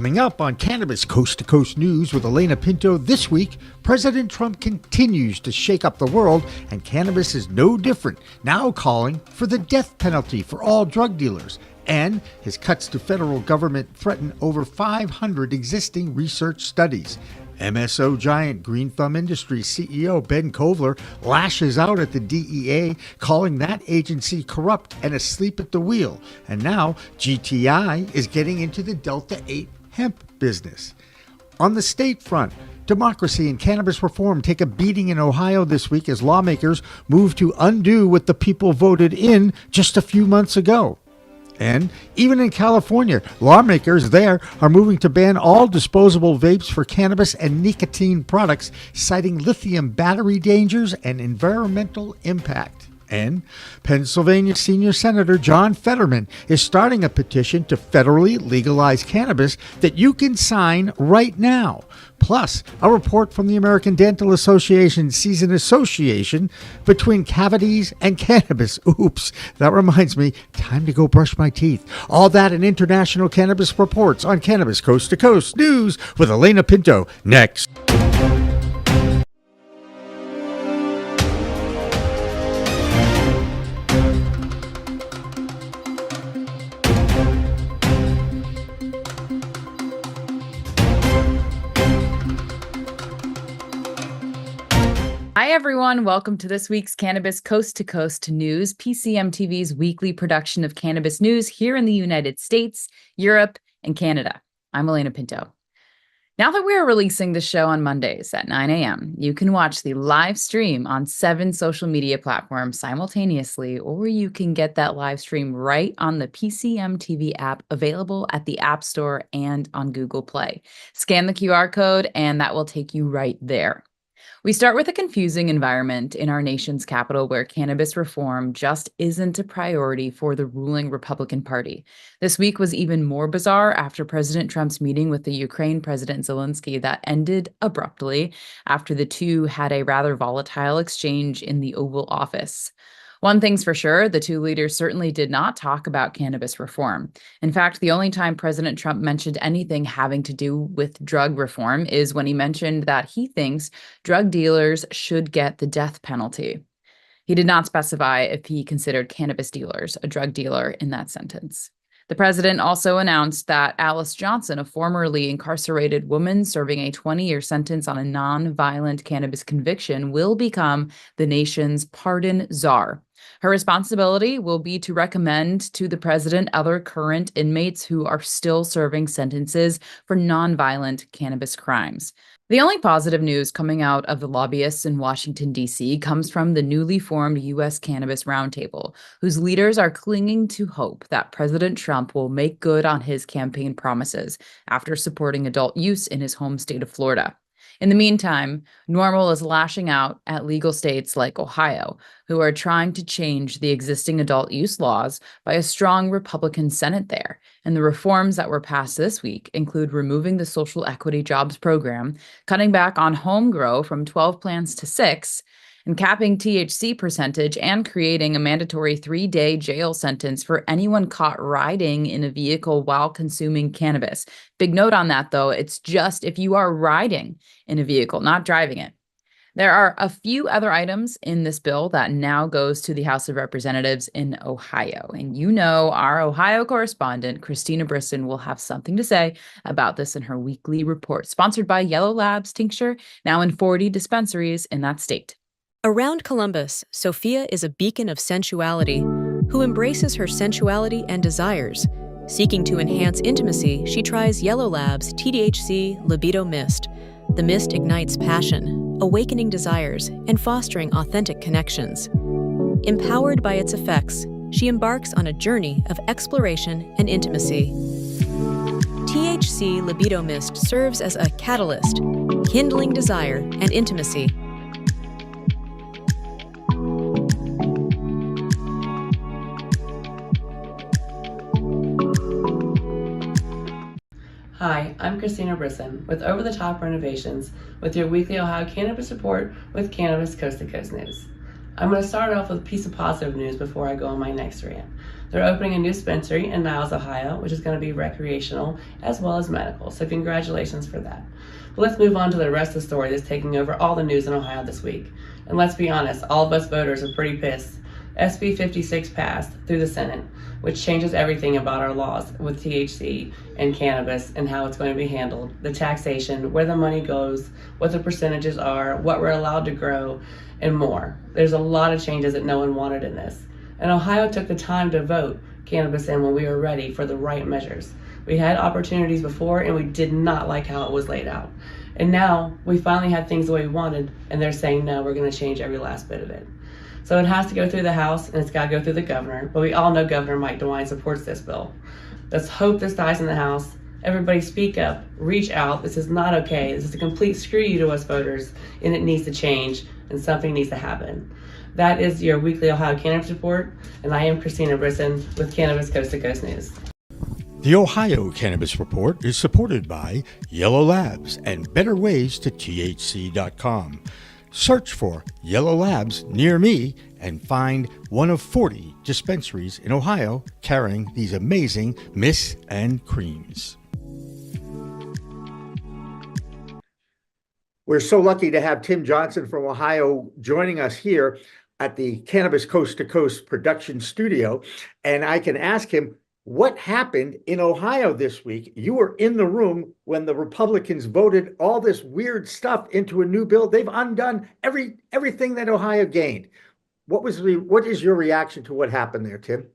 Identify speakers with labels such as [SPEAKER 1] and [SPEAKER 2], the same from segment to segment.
[SPEAKER 1] Coming up on Cannabis Coast to Coast News with Elena Pinto this week, President Trump continues to shake up the world, and cannabis is no different, now calling for the death penalty for all drug dealers. And his cuts to federal government threaten over 500 existing research studies. MSO giant Green Thumb Industries CEO Ben Kovler lashes out at the DEA, calling that agency corrupt and asleep at the wheel. And now GTI is getting into the Delta 8 hemp business. On the state front, democracy and cannabis reform take a beating in Ohio this week as lawmakers move to undo what the people voted in just a few months ago. And even in California, lawmakers there are moving to ban all disposable vapes for cannabis and nicotine products, citing lithium battery dangers and environmental impact. And Pennsylvania Senior Senator John Fetterman is starting a petition to federally legalize cannabis that you can sign right now. Plus, a report from the American Dental Association sees an association between cavities and cannabis. Oops, that reminds me, time to go brush my teeth. All that and international cannabis reports on Cannabis Coast to Coast News with Elena Pinto next.
[SPEAKER 2] Hi, everyone. Welcome to this week's Cannabis Coast to Coast News, PCMTV's weekly production of cannabis news here in the United States, Europe, and Canada. I'm Elena Pinto. Now that we're releasing the show on Mondays at 9 a.m., you can watch the live stream on 7 social media platforms simultaneously, or you can get that live stream right on the PCMTV app available at the App Store and on Google Play. Scan the QR code, and that will take you right there. We start with a confusing environment in our nation's capital where cannabis reform just isn't a priority for the ruling Republican Party. This week was even more bizarre after President Trump's meeting with the Ukraine President Zelensky that ended abruptly after the two had a rather volatile exchange in the Oval Office. One thing's for sure, the two leaders certainly did not talk about cannabis reform. In fact, the only time President Trump mentioned anything having to do with drug reform is when he mentioned that he thinks drug dealers should get the death penalty. He did not specify if he considered cannabis dealers a drug dealer in that sentence. The president also announced that Alice Johnson, a formerly incarcerated woman serving a 20-year sentence on a non-violent cannabis conviction, will become the nation's pardon czar. Her responsibility will be to recommend to the president other current inmates who are still serving sentences for non-violent cannabis crimes. The only positive news coming out of the lobbyists in Washington, D.C. comes from the newly formed U.S. Cannabis Roundtable, whose leaders are clinging to hope that President Trump will make good on his campaign promises after supporting adult use in his home state of Florida. In the meantime, NORML is lashing out at legal states like Ohio, who are trying to change the existing adult use laws by a strong Republican Senate there. And the reforms that were passed this week include removing the Social Equity Jobs Program, cutting back on home grow from 12 plants to 6, and capping THC percentage and creating a mandatory 3-day jail sentence for anyone caught riding in a vehicle while consuming cannabis. Big note on that, though, it's just if you are riding in a vehicle, not driving it. There are a few other items in this bill that now goes to the House of Representatives in Ohio. And you know, our Ohio correspondent, Christina Brisson, will have something to say about this in her weekly report, sponsored by Yellow Labs Tincture, now in 40 dispensaries in that state.
[SPEAKER 3] Around Columbus, Sophia is a beacon of sensuality who embraces her sensuality and desires. Seeking to enhance intimacy, she tries Yellow Labs TDHC Libido Mist. The mist ignites passion, awakening desires, and fostering authentic connections. Empowered by its effects, she embarks on a journey of exploration and intimacy. THC Libido Mist serves as a catalyst, kindling desire and intimacy.
[SPEAKER 4] Hi, I'm Christina Brisson with Over the Top Renovations with your weekly Ohio Cannabis Report with Cannabis Coast to Coast News. I'm going to start off with a piece of positive news before I go on my next rant. They're opening a new dispensary in Niles, Ohio, which is going to be recreational as well as medical, so congratulations for that. But let's move on to the rest of the story that's taking over all the news in Ohio this week. And let's be honest, all of us voters are pretty pissed. SB 56 passed through the Senate, which changes everything about our laws with THC and cannabis and how it's going to be handled, the taxation, where the money goes, what the percentages are, what we're allowed to grow, and more. There's a lot of changes that no one wanted in this. And Ohio took the time to vote cannabis in when we were ready for the right measures. We had opportunities before and we did not like how it was laid out. And now we finally had things the way we wanted, and they're saying, no, we're going to change every last bit of it. So it has to go through the House and it's got to go through the governor, but we all know Governor Mike DeWine supports this bill. Let's hope this dies in the House. Everybody speak up, reach out. This is not okay. This is a complete screw you to us voters, and it needs to change, and something needs to happen. That is your weekly Ohio Cannabis Report, and I am Christina Brisson with Cannabis Coast to Coast News.
[SPEAKER 1] The Ohio Cannabis Report is supported by Yellow Labs and Better Ways to THC.com. Search for Yellow Labs near me and find one of 40 dispensaries in Ohio carrying these amazing mists and creams. We're so lucky to have Tim Johnson from Ohio joining us here at the Cannabis Coast to Coast production studio. And I can ask him, what happened in Ohio this week? You were in the room when the Republicans voted all this weird stuff into a new bill. They've undone everything that Ohio gained. What is your reaction to what happened there, Tim?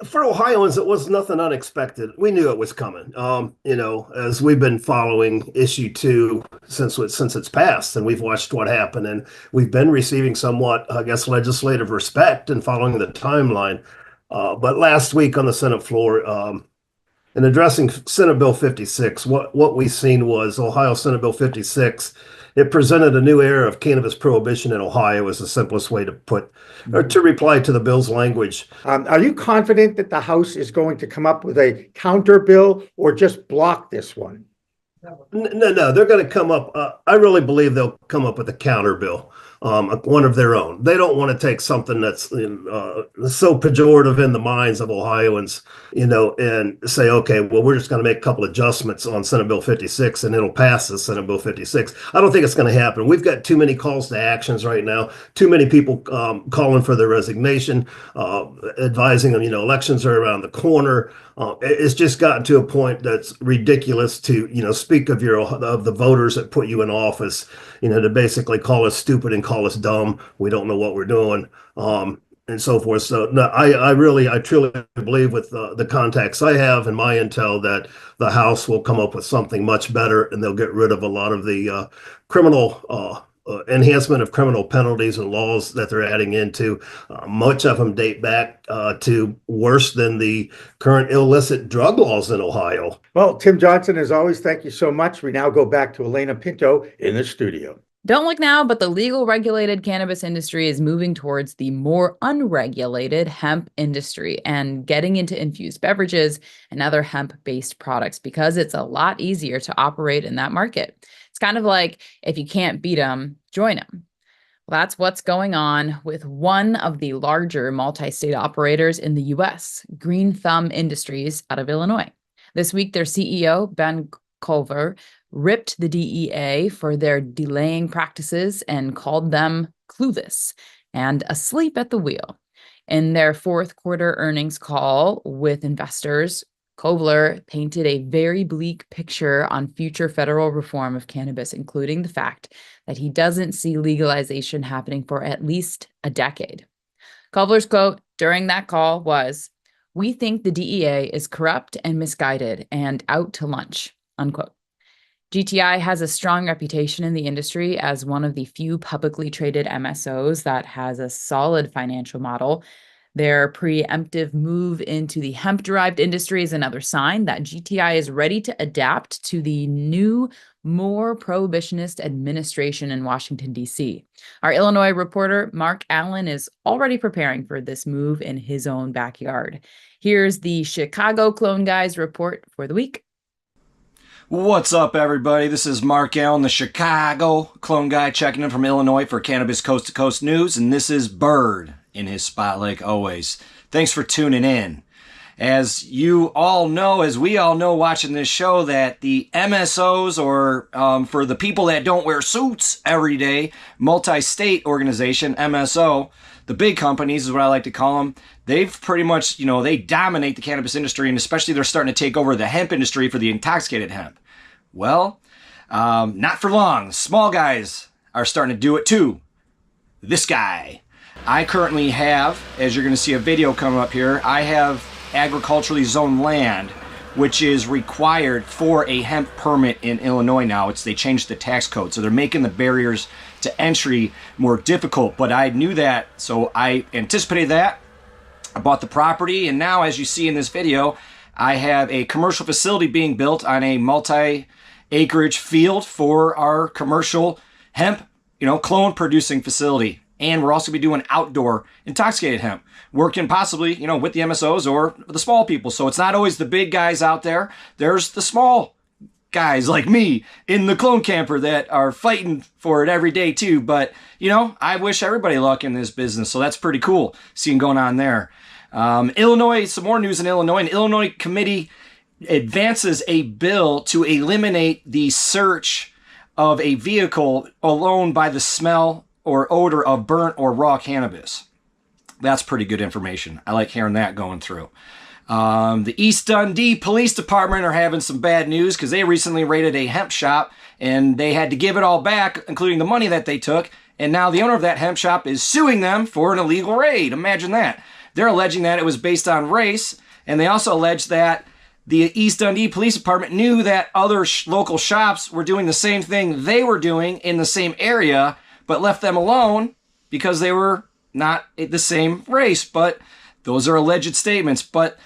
[SPEAKER 5] For Ohioans, it was nothing unexpected. We knew it was coming. As we've been following issue 2 since it's passed, and we've watched what happened, and we've been receiving somewhat, I guess, legislative respect and following the timeline. But last week on the Senate floor, in addressing Senate Bill 56, what we seen was Ohio Senate Bill 56. It presented a new era of cannabis prohibition in Ohio, is the simplest way to put, or to reply to the bill's language.
[SPEAKER 1] Are you confident that the House is going to come up with a counter bill or just block this one?
[SPEAKER 5] No, they're going to come up. I really believe they'll come up with a counter bill, one of their own. They don't want to take something that's so pejorative in the minds of Ohioans, and say, okay, well, we're just going to make a couple adjustments on Senate Bill 56 and it'll pass the Senate Bill 56. I don't think it's going to happen. We've got too many calls to actions right now, too many people calling for their resignation, advising them, elections are around the corner. It's just gotten to a point that's ridiculous to, speak of the voters that put you in office, to basically call us stupid and call us dumb. We don't know what we're doing, and so forth. So no, I truly believe with the contacts I have and my intel that the House will come up with something much better, and they'll get rid of a lot of the criminal enhancement of criminal penalties and laws that they're adding into. Much of them date back to worse than the current illicit drug laws in Ohio.
[SPEAKER 1] Well, Tim Johnson, as always, thank you so much. We now go back to Elena Pinto in the studio.
[SPEAKER 2] Don't look now, but the legal regulated cannabis industry is moving towards the more unregulated hemp industry and getting into infused beverages and other hemp-based products because it's a lot easier to operate in that market. It's kind of like if you can't beat them, join them. Well, that's what's going on with one of the larger multi-state operators in the U.S., Green Thumb Industries out of Illinois. This week, their CEO, Ben Culver, ripped the DEA for their delaying practices and called them clueless and asleep at the wheel. In their fourth quarter earnings call with investors, Kovler painted a very bleak picture on future federal reform of cannabis, including the fact that he doesn't see legalization happening for at least a decade. Kovler's quote during that call was, "We think the DEA is corrupt and misguided and out to lunch," unquote. GTI has a strong reputation in the industry as one of the few publicly traded MSOs that has a solid financial model. Their preemptive move into the hemp-derived industry is another sign that GTI is ready to adapt to the new, more prohibitionist administration in Washington, D.C. Our Illinois reporter, Mark Allen, is already preparing for this move in his own backyard. Here's the Chicago Clone Guys report for the week.
[SPEAKER 6] What's up, everybody? This is Mark Allen, the Chicago clone guy, checking in from Illinois for Cannabis Coast to Coast News, and this is Bird in his spot like always. Thanks for tuning in. As you all know, as we all know watching this show, that the MSOs, or for the people that don't wear suits every day, multi-state organization, MSO, the big companies is what I like to call them, they've pretty much, they dominate the cannabis industry, and especially they're starting to take over the hemp industry for the intoxicated hemp. Well, not for long. Small guys are starting to do it too. This guy. I currently have, as you're going to see a video coming up here, I have agriculturally zoned land, which is required for a hemp permit in Illinois now. They changed the tax code, so they're making the barriers to entry more difficult. But I knew that, so I anticipated that. I bought the property, and now, as you see in this video, I have a commercial facility being built on a multi-acreage field for our commercial hemp, clone producing facility. And we're also going to be doing outdoor intoxicated hemp, working possibly, with the MSOs or the small people. So it's not always the big guys out there. There's the small guys like me in the clone camper that are fighting for it every day too. But, I wish everybody luck in this business. So that's pretty cool seeing going on there. Illinois, some more news in Illinois. An Illinois committee advances a bill to eliminate the search of a vehicle alone by the smell or odor of burnt or raw cannabis. That's pretty good information. I like hearing that going through. The East Dundee Police Department are having some bad news because they recently raided a hemp shop and they had to give it all back, including the money that they took. And now the owner of that hemp shop is suing them for an illegal raid. Imagine that. They're alleging that it was based on race, and they also allege that the East Dundee Police Department knew that other local shops were doing the same thing they were doing in the same area, but left them alone because they were not the same race. But those are alleged statements. But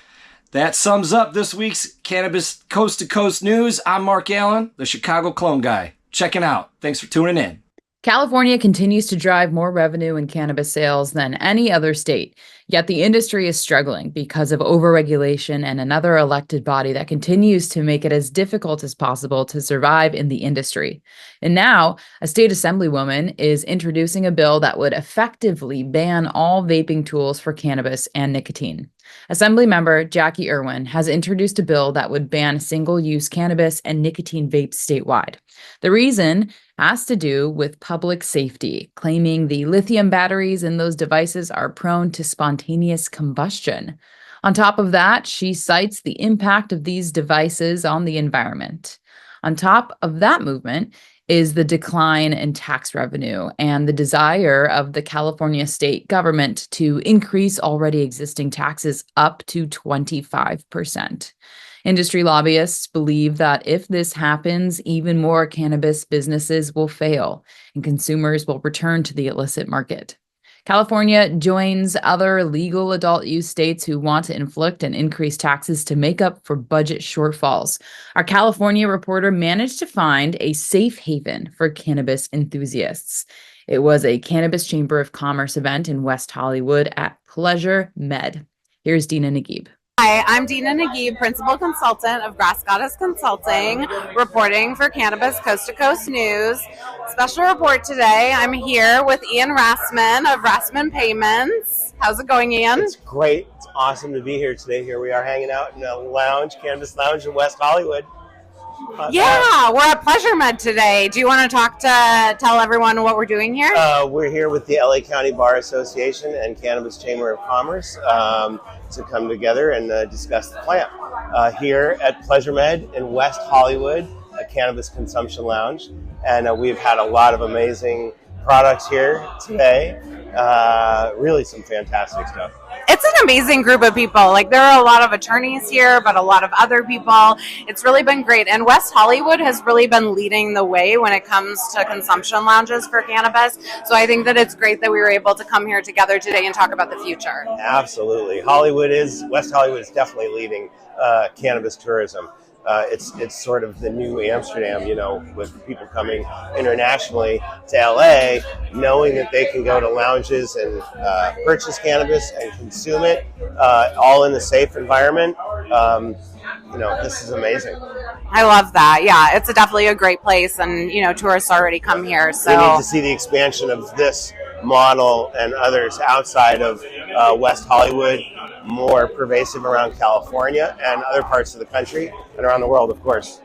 [SPEAKER 6] that sums up this week's Cannabis Coast to Coast News. I'm Mark Allen, the Chicago clone guy. Checking out. Thanks for tuning in.
[SPEAKER 2] California continues to drive more revenue in cannabis sales than any other state, yet the industry is struggling because of overregulation and another elected body that continues to make it as difficult as possible to survive in the industry. And now, a state assemblywoman is introducing a bill that would effectively ban all vaping tools for cannabis and nicotine. Assemblymember Jackie Irwin has introduced a bill that would ban single-use cannabis and nicotine vapes statewide. The reason has to do with public safety, claiming the lithium batteries in those devices are prone to spontaneous combustion. On top of that, she cites the impact of these devices on the environment. On top of that movement is the decline in tax revenue and the desire of the California state government to increase already existing taxes up to 25%. Industry lobbyists believe that if this happens, even more cannabis businesses will fail and consumers will return to the illicit market. California joins other legal adult use states who want to inflict and increase taxes to make up for budget shortfalls. Our California reporter managed to find a safe haven for cannabis enthusiasts. It was a Cannabis Chamber of Commerce event in West Hollywood at Pleasure Med. Here's Dina Naguib.
[SPEAKER 7] Hi, I'm Dina Naguib, Principal Consultant of Grass Goddess Consulting, reporting for Cannabis Coast to Coast News. Special report today. I'm here with Ian Rassman of Rassman Payments. How's it going, Ian?
[SPEAKER 8] It's great. It's awesome to be here today. Here we are hanging out in a lounge, Cannabis Lounge in West Hollywood.
[SPEAKER 7] Yeah, we're at Pleasure Med today. Do you want to tell everyone what we're doing here?
[SPEAKER 8] We're here with the LA County Bar Association and Cannabis Chamber of Commerce to come together and discuss the plant. Here at Pleasure Med in West Hollywood, a cannabis consumption lounge. And we've had a lot of amazing products here today. Really some fantastic stuff.
[SPEAKER 7] It's an amazing group of people. Like, there are a lot of attorneys here, but a lot of other people. It's really been great. And West Hollywood has really been leading the way when it comes to consumption lounges for cannabis. So I think that it's great that we were able to come here together today and talk about the future.
[SPEAKER 8] Absolutely. West Hollywood is definitely leading cannabis tourism. It's sort of the new Amsterdam, with people coming internationally to LA, knowing that they can go to lounges and purchase cannabis and consume it, all in a safe environment. this is amazing.
[SPEAKER 7] I love that. Yeah, it's definitely a great place, and tourists already come here. So
[SPEAKER 8] We need to see the expansion of this model and others outside of West Hollywood, more pervasive around California and other parts of the country and around the world, of course.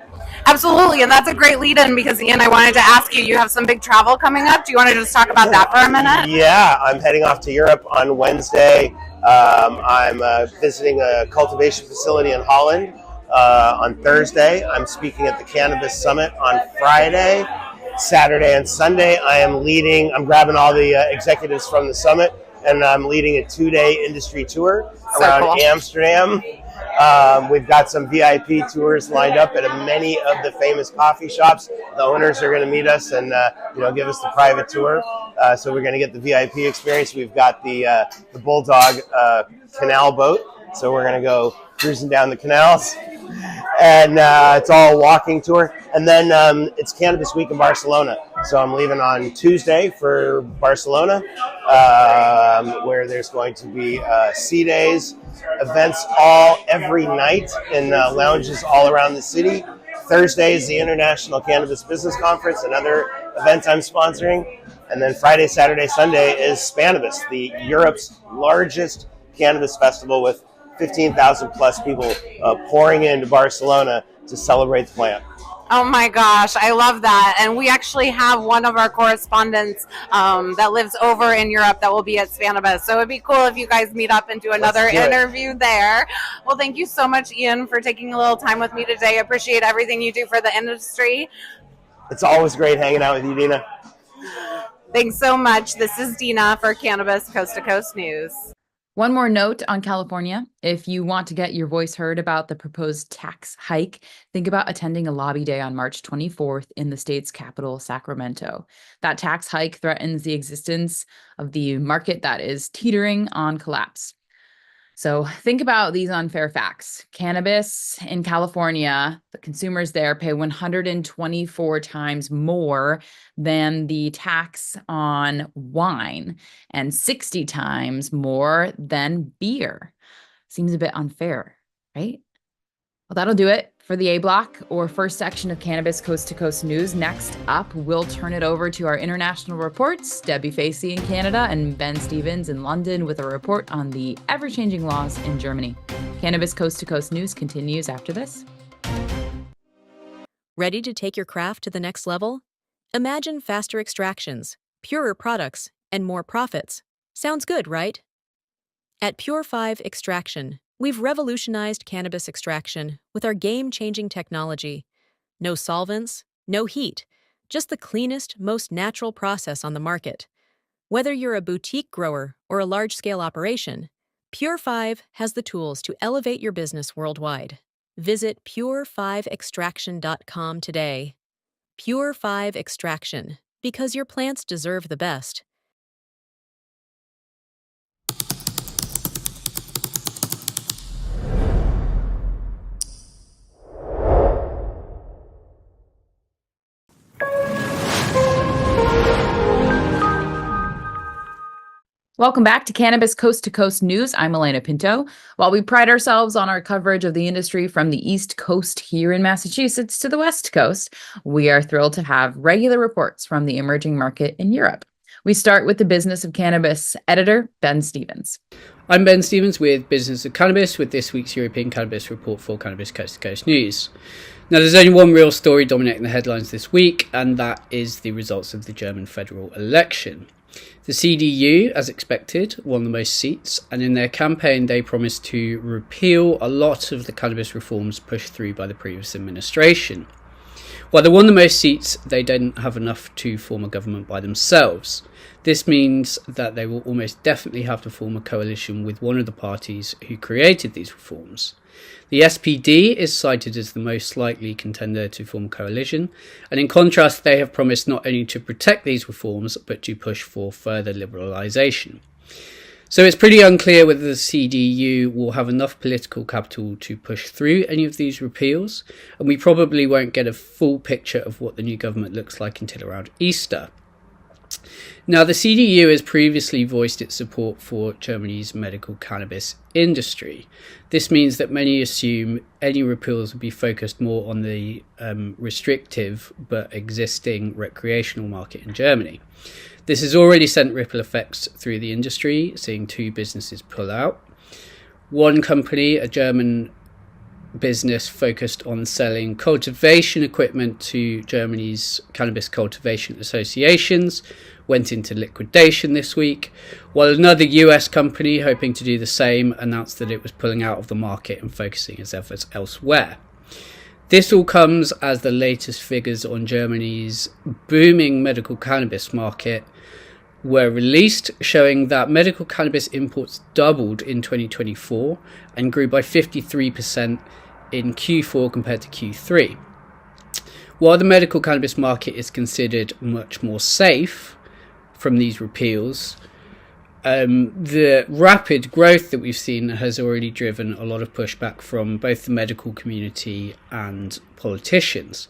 [SPEAKER 7] absolutely, and that's a great lead-in because Ian, I wanted to ask you have some big travel coming up. Do you want to just talk about that for a minute?
[SPEAKER 8] Yeah, I'm heading off to Europe on Wednesday. I'm visiting a cultivation facility in Holland on Thursday. I'm speaking at the Cannabis Summit on Friday. Saturday and Sunday, I'm grabbing all the executives from the summit, and I'm leading a 2-day industry tour around Amsterdam. We've got some VIP tours lined up at many of the famous coffee shops. The owners are going to meet us and give us the private tour. So we're going to get the VIP experience. We've got the Bulldog canal boat, so we're going to go cruising down the canals. And it's all a walking tour. And then it's Cannabis Week in Barcelona. So I'm leaving on Tuesday for Barcelona, where there's going to be sea days, events every night in lounges all around the city. Thursday is the International Cannabis Business Conference, another event I'm sponsoring. And then Friday, Saturday, Sunday is Spanibus, Europe's largest cannabis festival with 15,000 plus people pouring into Barcelona to celebrate the plant.
[SPEAKER 7] Oh my gosh, I love that. And we actually have one of our correspondents that lives over in Europe that will be at Spanibus. So it'd be cool if you guys meet up and do another interview there. Well, thank you so much, Ian, for taking a little time with me today. I appreciate everything you do for the industry.
[SPEAKER 8] It's always great hanging out with you, Dina.
[SPEAKER 7] Thanks so much. This is Dina for Cannabis Coast to Coast News.
[SPEAKER 2] One more note on California. If you want to get your voice heard about the proposed tax hike, think about attending a lobby day on March 24th in the state's capital, Sacramento. That tax hike threatens the existence of the market that is teetering on collapse. So think about these unfair facts. Cannabis in California, the consumers there pay 124 times more than the tax on wine and 60 times more than beer. Seems a bit unfair, right? Well, that'll do it for the A Block, or first section of Cannabis Coast to Coast News. Next up, we'll turn it over to our international reports, Debbie Facey in Canada and Ben Stevens in London with a report on the ever-changing laws in Germany. Cannabis Coast to Coast News continues after this.
[SPEAKER 3] Ready to take your craft to the next level? Imagine faster extractions, purer products, and more profits. Sounds good, right? At Pure 5 Extraction, we've revolutionized cannabis extraction with our game-changing technology. No solvents, no heat, just the cleanest, most natural process on the market. Whether you're a boutique grower or a large-scale operation, Pure 5 has the tools to elevate your business worldwide. Visit pure5extraction.com today. Pure 5 Extraction, because your plants deserve the best.
[SPEAKER 2] Welcome back to Cannabis Coast to Coast News. I'm Elena Pinto. While we pride ourselves on our coverage of the industry from the East Coast here in Massachusetts to the West Coast, we are thrilled to have regular reports from the emerging market in Europe. We start with the Business of Cannabis editor, Ben Stevens.
[SPEAKER 9] I'm Ben Stevens with Business of Cannabis with this week's European Cannabis Report for Cannabis Coast to Coast News. Now, there's only one real story dominating the headlines this week, and that is the results of the German federal election. The CDU, as expected, won the most seats, and in their campaign they promised to repeal a lot of the cannabis reforms pushed through by the previous administration. While they won the most seats, they didn't have enough to form a government by themselves. This means that they will almost definitely have to form a coalition with one of the parties who created these reforms. The SPD is cited as the most likely contender to form a coalition, and in contrast they have promised not only to protect these reforms, but to push for further liberalisation. So it's pretty unclear whether the CDU will have enough political capital to push through any of these repeals, and we probably won't get a full picture of what the new government looks like until around Easter. Now, the CDU has previously voiced its support for Germany's medical cannabis industry. This means that many assume any repeals will be focused more on the restrictive but existing recreational market in Germany. This has already sent ripple effects through the industry, seeing 2 businesses pull out. One company, a German business focused on selling cultivation equipment to Germany's cannabis cultivation associations, went into liquidation this week, while another US company hoping to do the same announced that it was pulling out of the market and focusing its efforts elsewhere. This all comes as the latest figures on Germany's booming medical cannabis market were released, showing that medical cannabis imports doubled in 2024 and grew by 53% in Q4 compared to Q3. While the medical cannabis market is considered much more safe from these repeals, the rapid growth that we've seen has already driven a lot of pushback from both the medical community and politicians.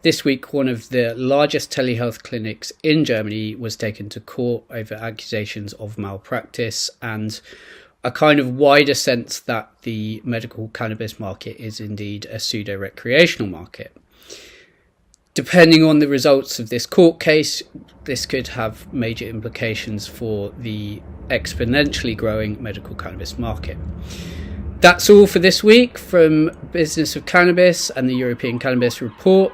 [SPEAKER 9] This week, one of the largest telehealth clinics in Germany was taken to court over accusations of malpractice and a kind of wider sense that the medical cannabis market is indeed a pseudo-recreational market. Depending on the results of this court case, this could have major implications for the exponentially growing medical cannabis market. That's all for this week from Business of Cannabis and the European Cannabis Report.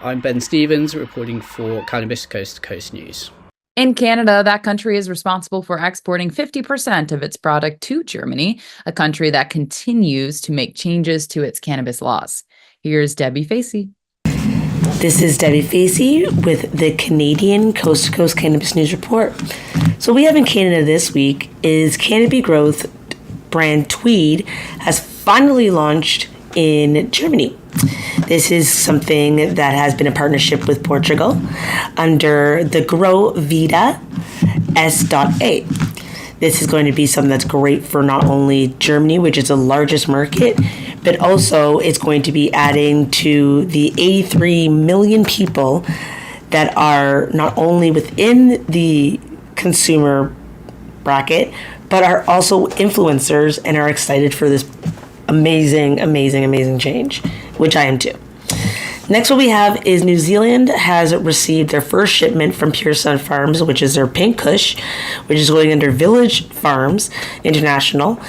[SPEAKER 9] I'm Ben Stevens, reporting for Cannabis Coast to Coast News.
[SPEAKER 2] In Canada, that country is responsible for exporting 50% of its product to Germany, a country that continues to make changes to its cannabis laws. Here's Debbie Facey.
[SPEAKER 10] This is Debbie Facey with the Canadian Coast to Coast Cannabis News Report. So what we have in Canada this week is Canopy Growth brand Tweed has finally launched in Germany. This is something that has been a partnership with Portugal under the Grow Vida S.A. This is going to be something that's great for not only Germany, which is the largest market, but also it's going to be adding to the 83 million people that are not only within the consumer bracket, but are also influencers and are excited for this amazing change, which I am too. Next, what we have is New Zealand has received their first shipment from Pure Sun Farms, which is their Pink Kush, which is going under Village Farms International.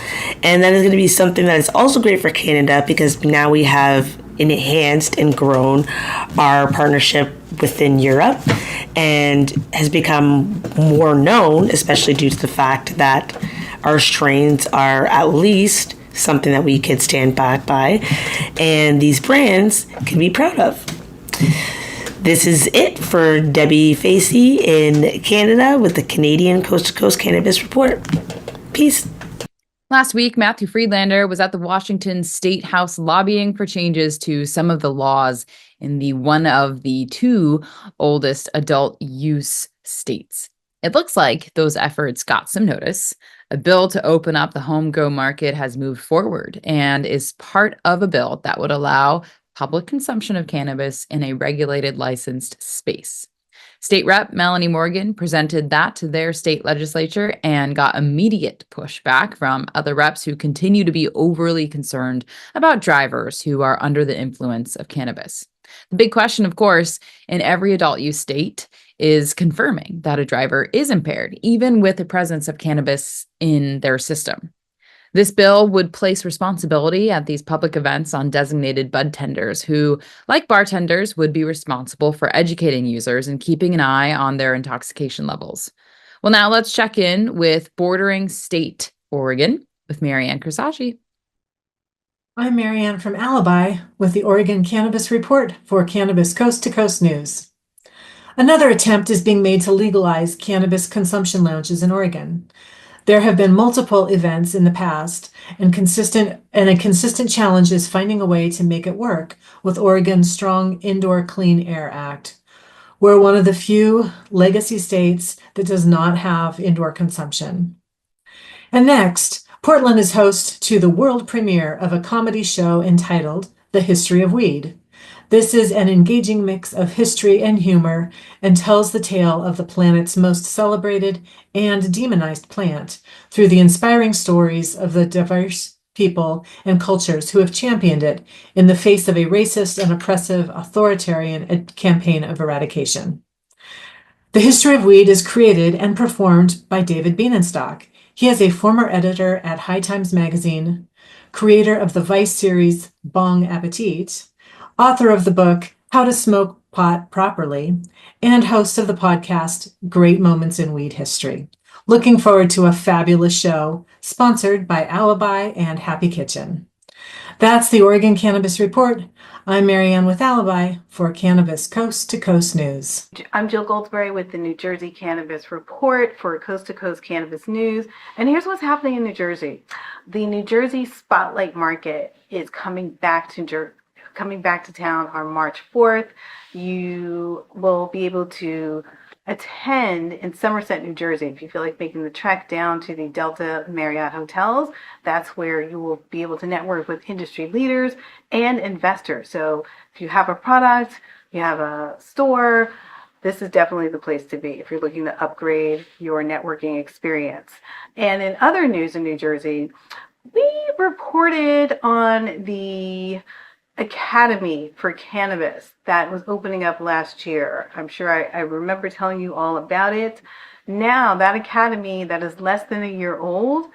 [SPEAKER 10] And that is going to be something that is also great for Canada because now we have enhanced and grown our partnership within Europe and has become more known, especially due to the fact that our strains are at least something that we could stand back by and these brands can be proud of. This is it for Debbie Facey in Canada with the Canadian Coast to Coast Cannabis Report. Peace.
[SPEAKER 2] Last week, Matthew Friedlander was at the Washington State House lobbying for changes to some of the laws in one of the 2 oldest adult use states. It looks like those efforts got some notice. A bill to open up the home grow market has moved forward and is part of a bill that would allow public consumption of cannabis in a regulated licensed space. State Rep Melanie Morgan presented that to their state legislature and got immediate pushback from other reps who continue to be overly concerned about drivers who are under the influence of cannabis. The big question, of course, in every adult use state is confirming that a driver is impaired, even with the presence of cannabis in their system. This bill would place responsibility at these public events on designated bud tenders who, like bartenders, would be responsible for educating users and keeping an eye on their intoxication levels. Well, now let's check in with bordering state Oregon with Marianne Crisaci.
[SPEAKER 11] I'm Marianne from Alibi with the Oregon Cannabis Report for Cannabis Coast to Coast News. Another attempt is being made to legalize cannabis consumption lounges in Oregon. There have been multiple events in the past, and a consistent challenge is finding a way to make it work with Oregon's strong Indoor Clean Air Act. We're one of the few legacy states that does not have indoor consumption. And next, Portland is host to the world premiere of a comedy show entitled The History of Weed. This is an engaging mix of history and humor and tells the tale of the planet's most celebrated and demonized plant through the inspiring stories of the diverse people and cultures who have championed it in the face of a racist and oppressive authoritarian campaign of eradication. The History of Weed is created and performed by David Bienenstock. He is a former editor at High Times Magazine, creator of the Vice series Bong Appetit, author of the book How to Smoke Pot Properly, and host of the podcast Great Moments in Weed History. Looking forward to a fabulous show sponsored by Alibi and Happy Kitchen. That's the Oregon Cannabis Report. I'm Marianne with Alibi for Cannabis Coast to Coast News.
[SPEAKER 12] I'm Jill Goldsberry with the New Jersey Cannabis Report for Coast to Coast Cannabis News. And here's what's happening in New Jersey. The New Jersey Spotlight Market is coming back to town on March 4th. You will be able to attend in Somerset, New Jersey. If you feel like making the trek down to the Delta Marriott hotels, that's where you will be able to network with industry leaders and investors. So if you have a product, you have a store, this is definitely the place to be if you're looking to upgrade your networking experience. And in other news in New Jersey, we reported on the Academy for Cannabis that was opening up last year. I'm sure I remember telling you all about it. Now, that academy that is less than a year old,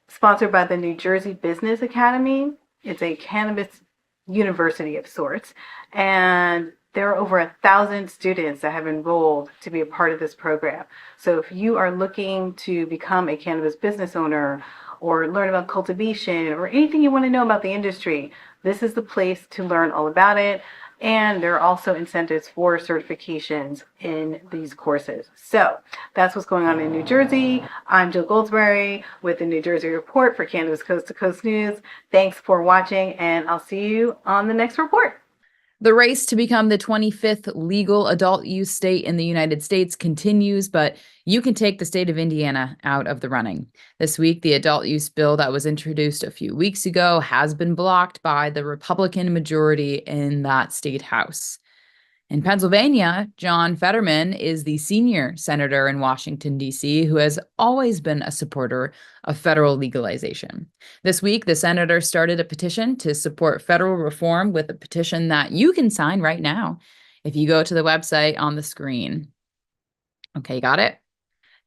[SPEAKER 12] sponsored by the New Jersey Business Academy, it's a cannabis university of sorts, and there are over 1,000 students that have enrolled to be a part of this program. So if you are looking to become a cannabis business owner or learn about cultivation or anything you want to know about the industry, this is the place to learn all about it. And there are also incentives for certifications in these courses. So that's what's going on in New Jersey. I'm Jill Goldsberry with the New Jersey Report for Cannabis Coast to Coast News. Thanks for watching, and I'll see you on the next report.
[SPEAKER 2] The race to become the 25th legal adult use state in the United States continues, but you can take the state of Indiana out of the running. This week, the adult use bill that was introduced a few weeks ago has been blocked by the Republican majority in that state house. In Pennsylvania, John Fetterman is the senior senator in Washington, D.C., who has always been a supporter of federal legalization. This week, the senator started a petition to support federal reform with a petition that you can sign right now if you go to the website on the screen. Okay, got it?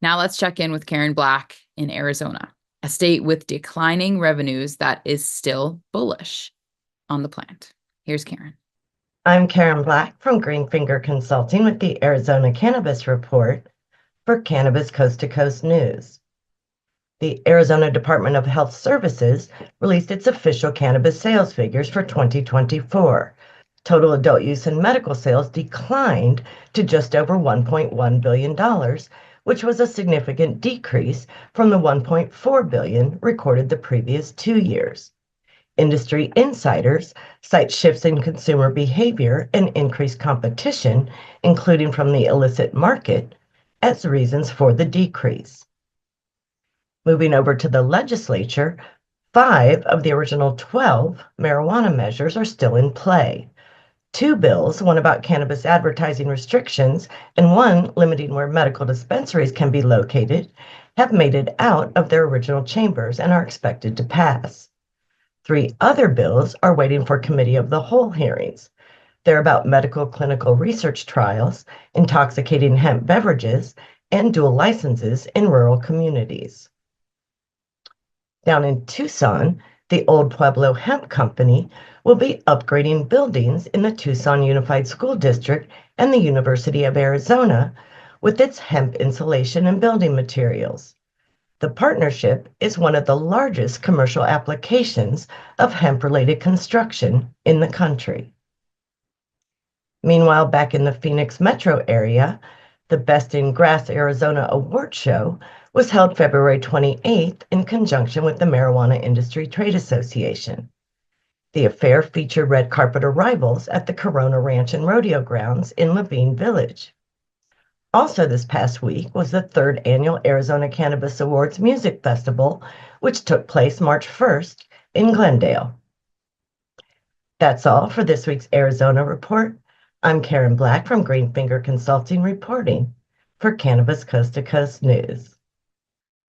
[SPEAKER 2] Now let's check in with Karen Black in Arizona, a state with declining revenues that is still bullish on the plant. Here's Karen.
[SPEAKER 13] I'm Karen Black from Greenfinger Consulting with the Arizona Cannabis Report for Cannabis Coast to Coast News. The Arizona Department of Health Services released its official cannabis sales figures for 2024. Total adult use and medical sales declined to just over $1.1 billion, which was a significant decrease from the $1.4 billion recorded the previous 2 years. Industry insiders cite shifts in consumer behavior and increased competition, including from the illicit market, as reasons for the decrease. Moving over to the legislature, 5 of the original 12 marijuana measures are still in play. 2 bills, one about cannabis advertising restrictions and one limiting where medical dispensaries can be located, have made it out of their original chambers and are expected to pass. 3 other bills are waiting for committee of the whole hearings. They're about medical clinical research trials, intoxicating hemp beverages, and dual licenses in rural communities. Down in Tucson, the Old Pueblo Hemp Company will be upgrading buildings in the Tucson Unified School District and the University of Arizona with its hemp insulation and building materials. The partnership is one of the largest commercial applications of hemp-related construction in the country. Meanwhile, back in the Phoenix metro area, the Best in Grass Arizona Award Show was held February 28th in conjunction with the Marijuana Industry Trade Association. The affair featured red carpet arrivals at the Corona Ranch and Rodeo Grounds in Levine Village. Also this past week was the 3rd annual Arizona Cannabis Awards Music Festival, which took place March 1st in Glendale. That's all for this week's Arizona Report. I'm Karen Black from Greenfinger Consulting reporting for Cannabis Coast to Coast News.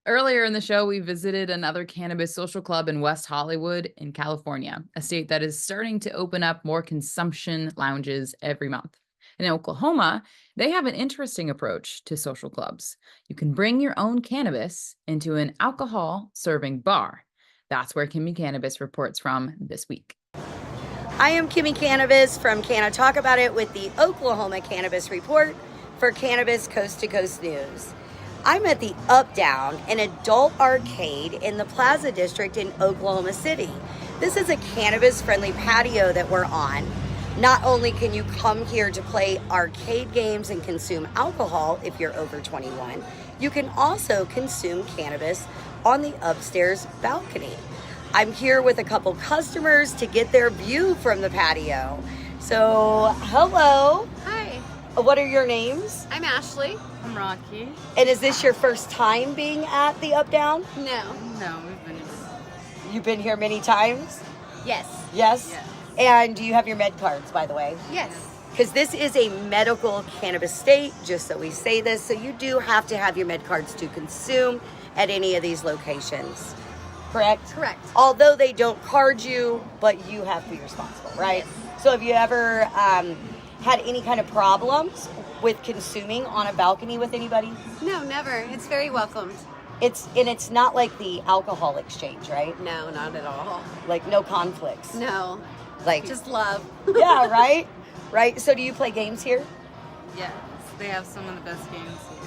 [SPEAKER 2] Earlier in the show, we visited another cannabis social club in West Hollywood in California, a state that is starting to open up more consumption lounges every month. In Oklahoma, they have an interesting approach to social clubs. You can bring your own cannabis into an alcohol-serving bar. That's where Kimmy Cannabis reports from this week.
[SPEAKER 14] I am Kimmy Cannabis from Can I Talk About It with the Oklahoma Cannabis Report for Cannabis Coast to Coast News. I'm at the Up Down, an adult arcade in the Plaza District in Oklahoma City. This is a cannabis-friendly patio that we're on. Not only can you come here to play arcade games and consume alcohol if you're over 21, you can also consume cannabis on the upstairs balcony. I'm here with a couple customers to get their view from the patio. So, hello.
[SPEAKER 15] Hi.
[SPEAKER 14] What are your names?
[SPEAKER 15] I'm Ashley. I'm Rocky.
[SPEAKER 14] And is this your first time being at the Up Down?
[SPEAKER 15] No, we've been here.
[SPEAKER 14] You've been here many times?
[SPEAKER 15] Yes.
[SPEAKER 14] Yes?
[SPEAKER 15] Yes.
[SPEAKER 14] And do you have your med cards, by the way?
[SPEAKER 15] Yes.
[SPEAKER 14] Because this is a medical cannabis state, just so we say this, so you do have to have your med cards to consume at any of these locations. Correct?
[SPEAKER 15] Correct.
[SPEAKER 14] Although they don't card you, but you have to be responsible, right? Yes. So have you ever had any kind of problems with consuming on a balcony with anybody?
[SPEAKER 15] No, never. It's very welcomed.
[SPEAKER 14] It's not like the alcohol exchange, right?
[SPEAKER 15] No, not at all.
[SPEAKER 14] Like no conflicts.
[SPEAKER 15] No.
[SPEAKER 14] Like
[SPEAKER 15] just love.
[SPEAKER 14] Yeah, right? Right. So do you play games here?
[SPEAKER 15] Yes. They have some of the best games here.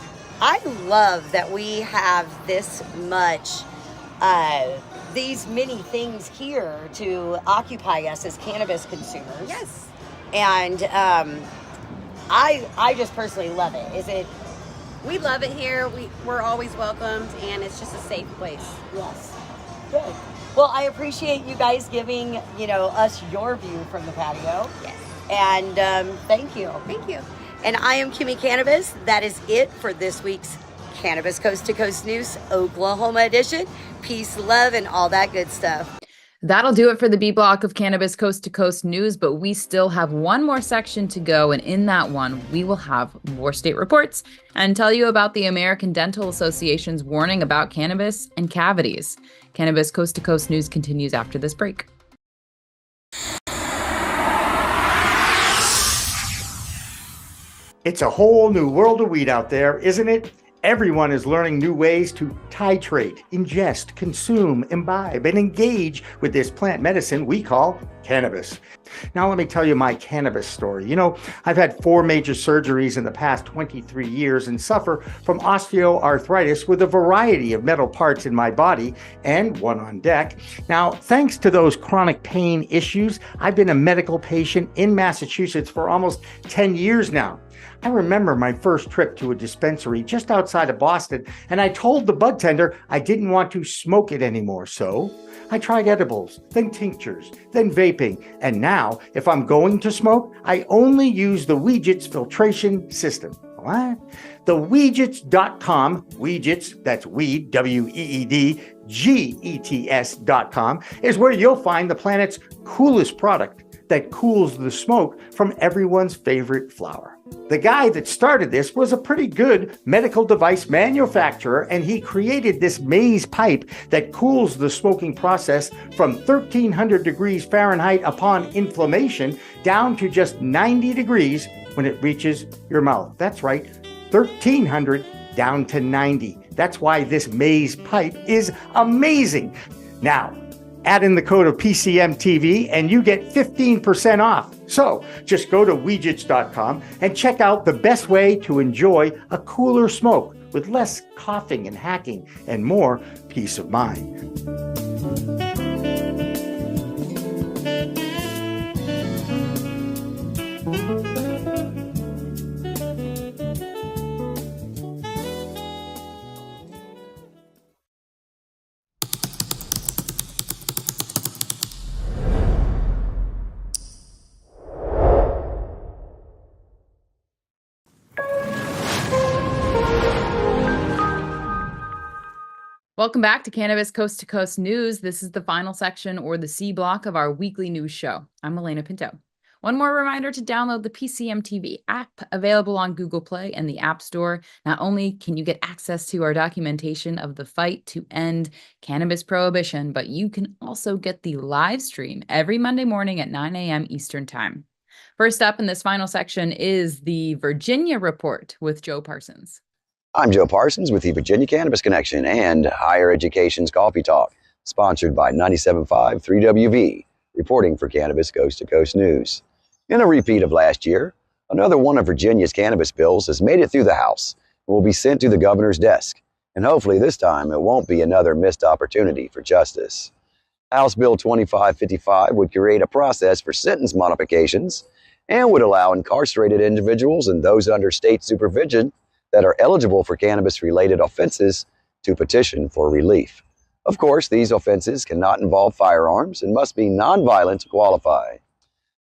[SPEAKER 14] I love that we have this much these many things here to occupy us as cannabis consumers.
[SPEAKER 15] Yes.
[SPEAKER 14] And I just personally love it.
[SPEAKER 15] We love it here. We're always welcomed, and it's just a safe place.
[SPEAKER 14] Yes. Good. Well, I appreciate you guys giving, us your view from the patio.
[SPEAKER 15] Yes.
[SPEAKER 14] And thank you.
[SPEAKER 15] Thank you.
[SPEAKER 14] And I am Kimmy Cannabis. That is it for this week's Cannabis Coast to Coast News Oklahoma edition. Peace, love, and all that good stuff.
[SPEAKER 2] That'll do it for the B block of Cannabis Coast to Coast News, but we still have one more section to go, and in that one, we will have more state reports and tell you about the American Dental Association's warning about cannabis and cavities. Cannabis Coast to Coast News continues after this break.
[SPEAKER 1] It's a whole new world of weed out there, isn't it? Everyone is learning new ways to titrate, ingest, consume, imbibe, and engage with this plant medicine we call cannabis. Now, let me tell you my cannabis story. I've had 4 major surgeries in the past 23 years and suffer from osteoarthritis with a variety of metal parts in my body and one on deck. Now, thanks to those chronic pain issues, I've been a medical patient in Massachusetts for almost 10 years now. I remember my first trip to a dispensary just outside of Boston, and I told the bud tender I didn't want to smoke it anymore. So I tried edibles, then tinctures, then vaping, and now if I'm going to smoke, I only use the Weegits filtration system. What? The Weegits.com, Weegits, that's weed, W-E-E-D, G-E-T-S.com, is where you'll find the planet's coolest product that cools the smoke from everyone's favorite flower. The guy that started this was a pretty good medical device manufacturer, and he created this maze pipe that cools the smoking process from 1300 degrees Fahrenheit upon inflammation down to just 90 degrees when it reaches your mouth. That's right, 1300 down to 90. That's why this maze pipe is amazing. Now, add in the code of PCMTV and you get 15% off. So just go to Weegits.com and check out the best way to enjoy a cooler smoke with less coughing and hacking and more peace of mind.
[SPEAKER 2] Welcome back to Cannabis Coast to Coast News. This is the final section, or the C block, of our weekly news show. I'm Elena Pinto. One more reminder to download the PCMTV app, available on Google Play and the App Store. Not only can you get access to our documentation of the fight to end cannabis prohibition, but you can also get the live stream every Monday morning at 9 a.m. Eastern Time. First up in this final section is the Virginia Report with Joe Parsons.
[SPEAKER 16] I'm Joe Parsons with the Virginia Cannabis Connection and Higher Education's Coffee Talk, sponsored by 97.5 3WV, reporting for Cannabis Coast to Coast News. In a repeat of last year, another one of Virginia's cannabis bills has made it through the House and will be sent to the governor's desk. And hopefully this time it won't be another missed opportunity for justice. House Bill 2555 would create a process for sentence modifications and would allow incarcerated individuals and those under state supervision that are eligible for cannabis-related offenses to petition for relief. Of course, these offenses cannot involve firearms and must be nonviolent to qualify.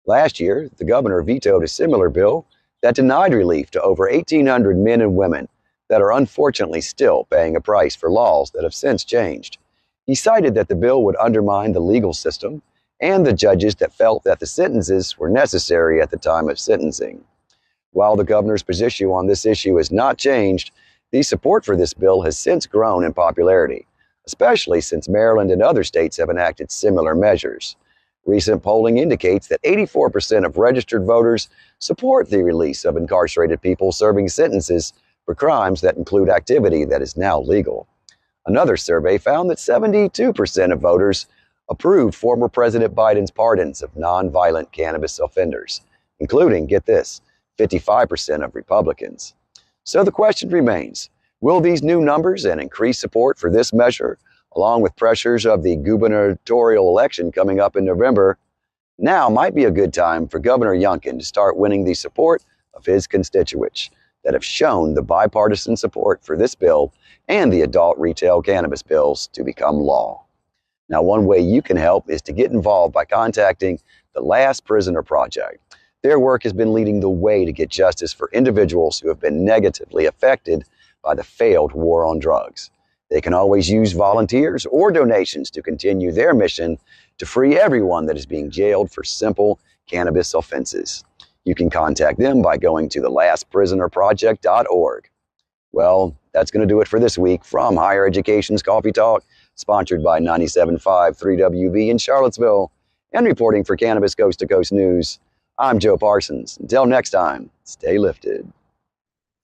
[SPEAKER 16] Last year, the governor vetoed a similar bill that denied relief to over 1,800 men and women that are unfortunately still paying a price for laws that have since changed. He cited that the bill would undermine the legal system and the judges that felt that the sentences were necessary at the time of sentencing. While the governor's position on this issue has not changed, the support for this bill has since grown in popularity, especially since Maryland and other states have enacted similar measures. Recent polling indicates that 84% of registered voters support the release of incarcerated people serving sentences for crimes that include activity that is now legal. Another survey found that 72% of voters approved former President Biden's pardons of nonviolent cannabis offenders, including, get this, 55% of Republicans. So the question remains, will these new numbers and increased support for this measure, along with pressures of the gubernatorial election coming up in November, now might be a good time for Governor Youngkin to start winning the support of his constituents that have shown the bipartisan support for this bill and the adult retail cannabis bills to become law. Now, one way you can help is to get involved by contacting the Last Prisoner Project. Their work has been leading the way to get justice for individuals who have been negatively affected by the failed war on drugs. They can always use volunteers or donations to continue their mission to free everyone that is being jailed for simple cannabis offenses. You can contact them by going to thelastprisonerproject.org. Well, that's going to do it for this week from Higher Education's Coffee Talk, sponsored by 97.5 3WV in Charlottesville, and reporting for Cannabis Coast to Coast News. I'm Joe Parsons. Until next time, stay lifted.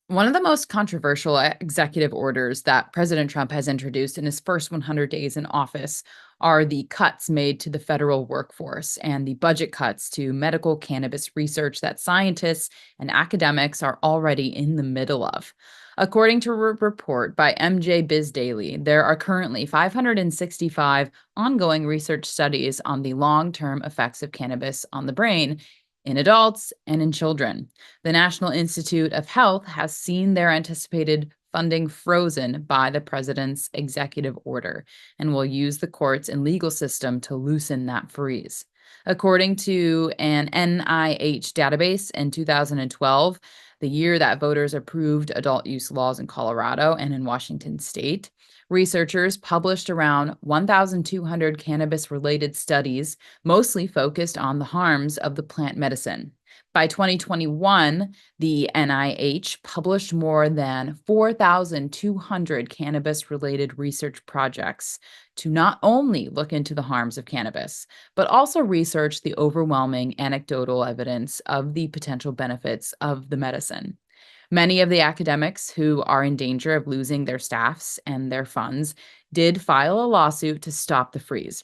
[SPEAKER 2] One of the most controversial executive orders that President Trump has introduced in his first 100 days in office are the cuts made to the federal workforce and the budget cuts to medical cannabis research that scientists and academics are already in the middle of. According to a report by MJ Biz Daily, there are currently 565 ongoing research studies on the long-term effects of cannabis on the brain in adults and in children. The National Institute of Health has seen their anticipated funding frozen by the president's executive order and will use the courts and legal system to loosen that freeze. According to an NIH database in 2012, the year that voters approved adult use laws in Colorado and in Washington state, researchers published around 1,200 cannabis-related studies, mostly focused on the harms of the plant medicine. By 2021, the NIH published more than 4,200 cannabis-related research projects to not only look into the harms of cannabis, but also research the overwhelming anecdotal evidence of the potential benefits of the medicine. Many of the academics who are in danger of losing their staffs and their funds did file a lawsuit to stop the freeze.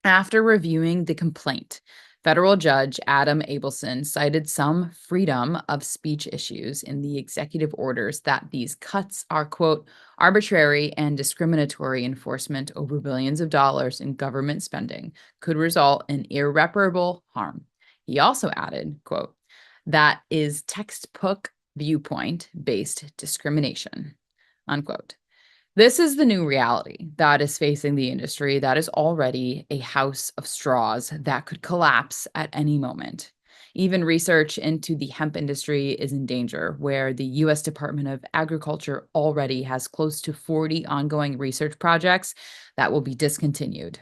[SPEAKER 2] After reviewing the complaint, federal judge Adam Abelson cited some freedom of speech issues in the executive orders that these cuts are, quote, arbitrary and discriminatory enforcement over billions of dollars in government spending could result in irreparable harm. He also added, quote, that is textbook viewpoint-based discrimination, unquote. This is the new reality that is facing the industry that is already a house of straws that could collapse at any moment. Even research into the hemp industry is in danger, where the U.S. Department of Agriculture already has close to 40 ongoing research projects that will be discontinued.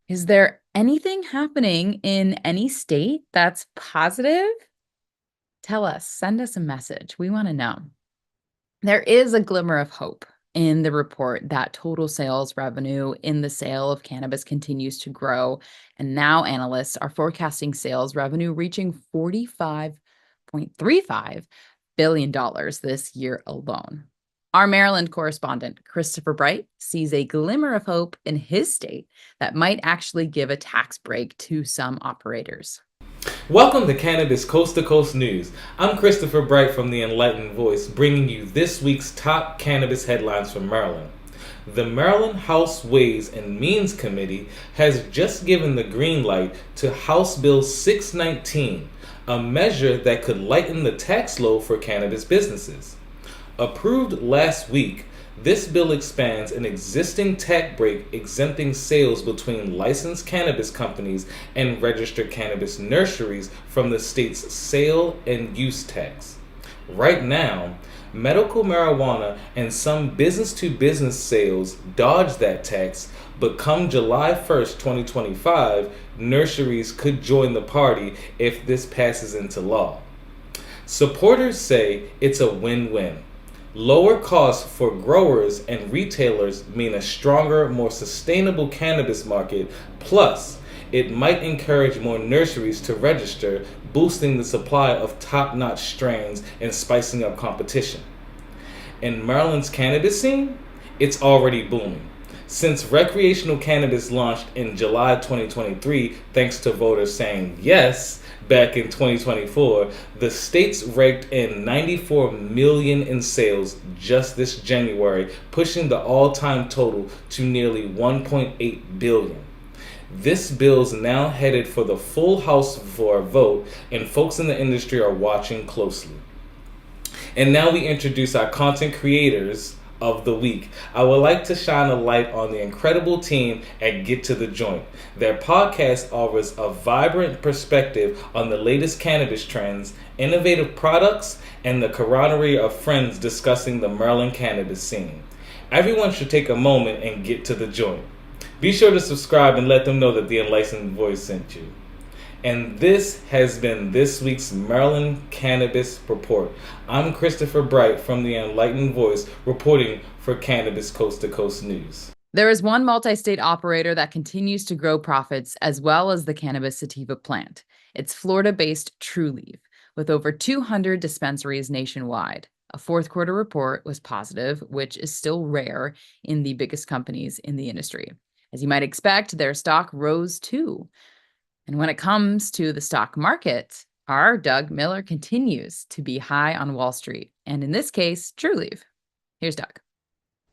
[SPEAKER 2] Is there anything happening in any state that's positive? Tell us, send us a message. We want to know. There is a glimmer of hope in the report that total sales revenue in the sale of cannabis continues to grow. And now analysts are forecasting sales revenue reaching $45.35 billion this year alone. Our Maryland correspondent, Christopher Bright, sees a glimmer of hope in his state that might actually give a tax break to some operators.
[SPEAKER 17] Welcome to Cannabis Coast to Coast News. I'm Christopher Bright from the Enlightened Voice, bringing you this week's top cannabis headlines from Maryland. The Maryland House Ways and Means Committee has just given the green light to House Bill 619, a measure that could lighten the tax load for cannabis businesses. Approved last week, this bill expands an existing tax break exempting sales between licensed cannabis companies and registered cannabis nurseries from the state's sale and use tax. Right now, medical marijuana and some business-to-business sales dodge that tax, but come July 1st, 2025, nurseries could join the party if this passes into law. Supporters say it's a win-win. Lower costs for growers and retailers mean a stronger, more sustainable cannabis market, plus it might encourage more nurseries to register, boosting the supply of top-notch strains and spicing up competition. In Maryland's cannabis scene, it's already booming. Since recreational cannabis launched in July 2023, thanks to voters saying yes back in 2024, the state's raked in $94 million in sales just this January, pushing the all-time total to nearly $1.8 billion. This bill's now headed for the full House for a vote, and folks in the industry are watching closely. And now we introduce our content creators of the week. I would like to shine a light on the incredible team at Get to the Joint. Their podcast offers a vibrant perspective on the latest cannabis trends, innovative products, and the camaraderie of friends discussing the Maryland cannabis scene. Everyone should take a moment and get to the joint. Be sure to subscribe and let them know that the Enlightened Voice sent you. And this has been this week's Maryland Cannabis Report. I'm Christopher Bright from the Enlightened Voice, reporting for Cannabis Coast to Coast News.
[SPEAKER 2] There is one multi-state operator that continues to grow profits as well as the cannabis sativa plant. It's Florida-based Trulieve, with over 200 dispensaries nationwide. A fourth quarter report was positive, which is still rare in the biggest companies in the industry. As you might expect, their stock rose too. And when it comes to the stock market, our Doug Miller continues to be high on Wall Street, and in this case, Trulieve. Here's Doug.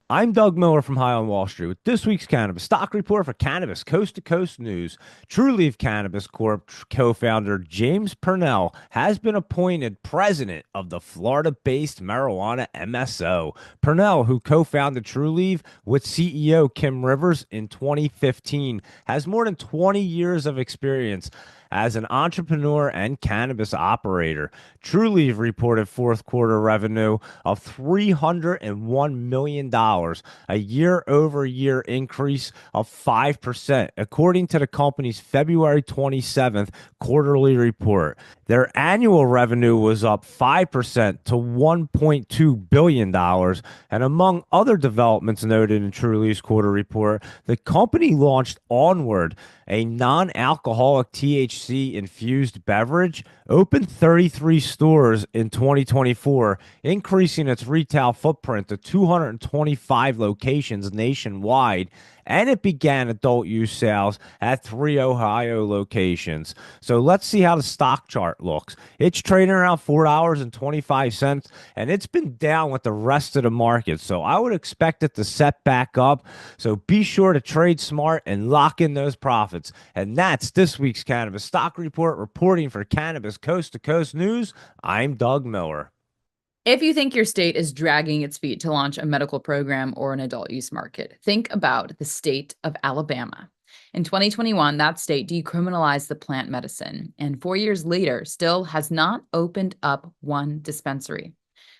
[SPEAKER 18] I'm Doug Miller from High on Wall Street with this week's Cannabis Stock Report for Cannabis Coast to Coast News. Trulieve Cannabis Corp. Co-founder James Purnell has been appointed president of the Florida-based marijuana MSO. Purnell, who co-founded Trulieve with CEO Kim Rivers in 2015, has more than 20 years of experience as an entrepreneur and cannabis operator. Trulieve reported fourth quarter revenue of $301 million, a year-over-year increase of 5%, according to the company's February 27th quarterly report. Their annual revenue was up 5% to $1.2 billion. And among other developments noted in Trulieve's quarter report, the company launched Onward, a non-alcoholic THC-infused beverage, opened 33 stores in 2024, increasing its retail footprint to 225 locations nationwide, and it began adult use sales at 3 Ohio locations. So let's see how the stock chart looks. It's trading around $4.25, and it's been down with the rest of the market. So I would expect it to set back up. So be sure to trade smart and lock in those profits. And that's this week's Cannabis Stock Report, reporting for Cannabis Coast to Coast News. I'm Doug Miller.
[SPEAKER 2] If you think your state is dragging its feet to launch a medical program or an adult use market, think about the state of Alabama. In 2021, that state decriminalized the plant medicine, and 4 years later, still has not opened up one dispensary.